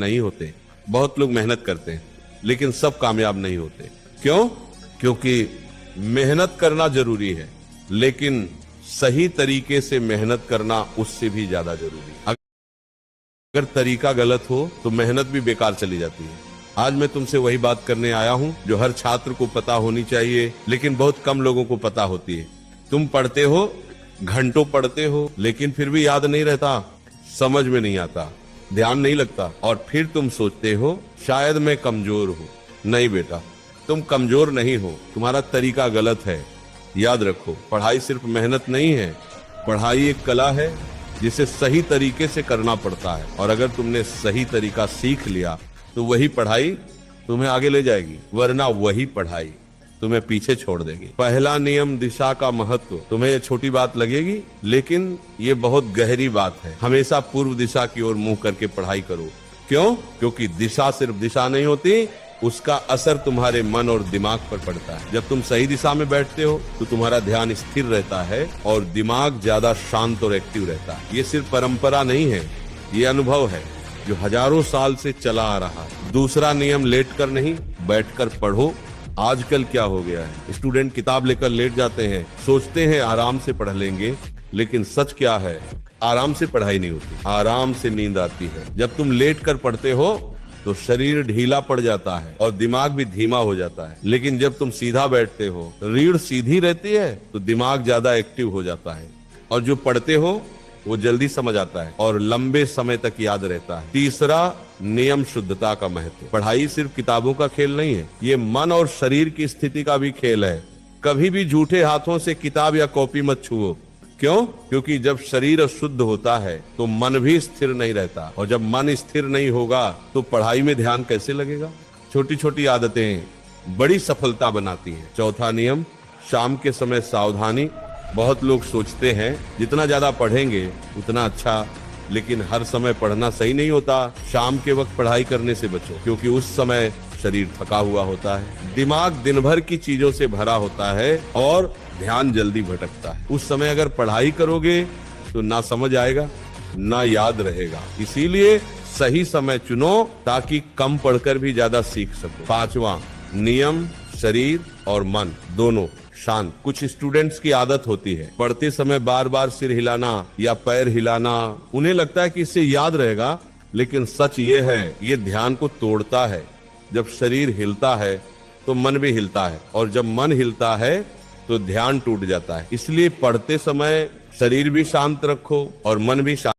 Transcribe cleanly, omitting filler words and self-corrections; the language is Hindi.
नहीं होते। बहुत लोग मेहनत करते हैं लेकिन सब कामयाब नहीं होते। क्यों? क्योंकि मेहनत करना जरूरी है लेकिन सही तरीके से मेहनत करना उससे भी ज्यादा जरूरी है। अगर तरीका गलत हो तो मेहनत भी बेकार चली जाती है। आज मैं तुमसे वही बात करने आया हूं जो हर छात्र को पता होनी चाहिए लेकिन बहुत कम लोगों को पता होती है। तुम पढ़ते हो, घंटों पढ़ते हो, लेकिन फिर भी याद नहीं रहता, समझ में नहीं आता, ध्यान नहीं लगता और फिर तुम सोचते हो शायद मैं कमजोर हूं। नहीं बेटा, तुम कमजोर नहीं हो, तुम्हारा तरीका गलत है। याद रखो, पढ़ाई सिर्फ मेहनत नहीं है, पढ़ाई एक कला है जिसे सही तरीके से करना पड़ता है और अगर तुमने सही तरीका सीख लिया तो वही पढ़ाई तुम्हें आगे ले जाएगी, वरना वही पढ़ाई तुम्हें पीछे छोड़ देगी। पहला नियम दिशा का महत्व। तुम्हें ये छोटी बात लगेगी लेकिन ये बहुत गहरी बात है। हमेशा पूर्व दिशा की ओर मुंह करके पढ़ाई करो। क्यों? क्योंकि दिशा सिर्फ दिशा नहीं होती, उसका असर तुम्हारे मन और दिमाग पर पड़ता है। जब तुम सही दिशा में बैठते हो तो तुम्हारा ध्यान स्थिर रहता है और दिमाग ज्यादा शांत और एक्टिव रहता है। ये सिर्फ परंपरा नहीं है, ये अनुभव है जो हजारों साल से चला आ रहा है। दूसरा नियम, लेटकर नहीं बैठकर पढ़ो। आजकल क्या हो गया है, स्टूडेंट किताब लेकर लेट जाते हैं, सोचते हैं आराम से पढ़ लेंगे, लेकिन सच क्या है, आराम से पढ़ाई नहीं होती, आराम से नींद आती है। जब तुम लेट कर पढ़ते हो तो शरीर ढीला पड़ जाता है और दिमाग भी धीमा हो जाता है, लेकिन जब तुम सीधा बैठते हो, रीढ़ सीधी रहती है तो दिमाग ज्यादा एक्टिव हो जाता है और जो पढ़ते हो वो जल्दी समझ आता है और लंबे समय तक याद रहता है। तीसरा नियम, शुद्धता का महत्व। पढ़ाई सिर्फ किताबों का खेल नहीं है, ये मन और शरीर की स्थिति का भी खेल है। कभी भी झूठे हाथों से किताब या कॉपी मत छुओ। क्यों? क्योंकि जब शरीर शुद्ध होता है तो मन भी स्थिर नहीं रहता और जब मन स्थिर नहीं होगा तो पढ़ाई में ध्यान कैसे लगेगा? छोटी छोटी आदतें बड़ी सफलता बनाती हैं। चौथा नियम, शाम के समय सावधानी। बहुत लोग सोचते हैं जितना ज्यादा पढ़ेंगे उतना अच्छा, लेकिन हर समय पढ़ना सही नहीं होता। शाम के वक्त पढ़ाई करने से बचो क्योंकि उस समय शरीर थका हुआ होता है, दिमाग दिन भर की चीजों से भरा होता है और ध्यान जल्दी भटकता है। उस समय अगर पढ़ाई करोगे तो ना समझ आएगा ना याद रहेगा। इसीलिए सही समय चुनो ताकि कम पढ़कर भी ज्यादा सीख सको। पांचवा नियम, शरीर और मन दोनों शांत। कुछ स्टूडेंट्स की आदत होती है पढ़ते समय बार बार सिर हिलाना या पैर हिलाना, उन्हें लगता है कि इससे याद रहेगा, लेकिन सच ये है ये ध्यान को तोड़ता है। जब शरीर हिलता है तो मन भी हिलता है और जब मन हिलता है तो ध्यान टूट जाता है। इसलिए पढ़ते समय शरीर भी शांत रखो और मन भी शांत।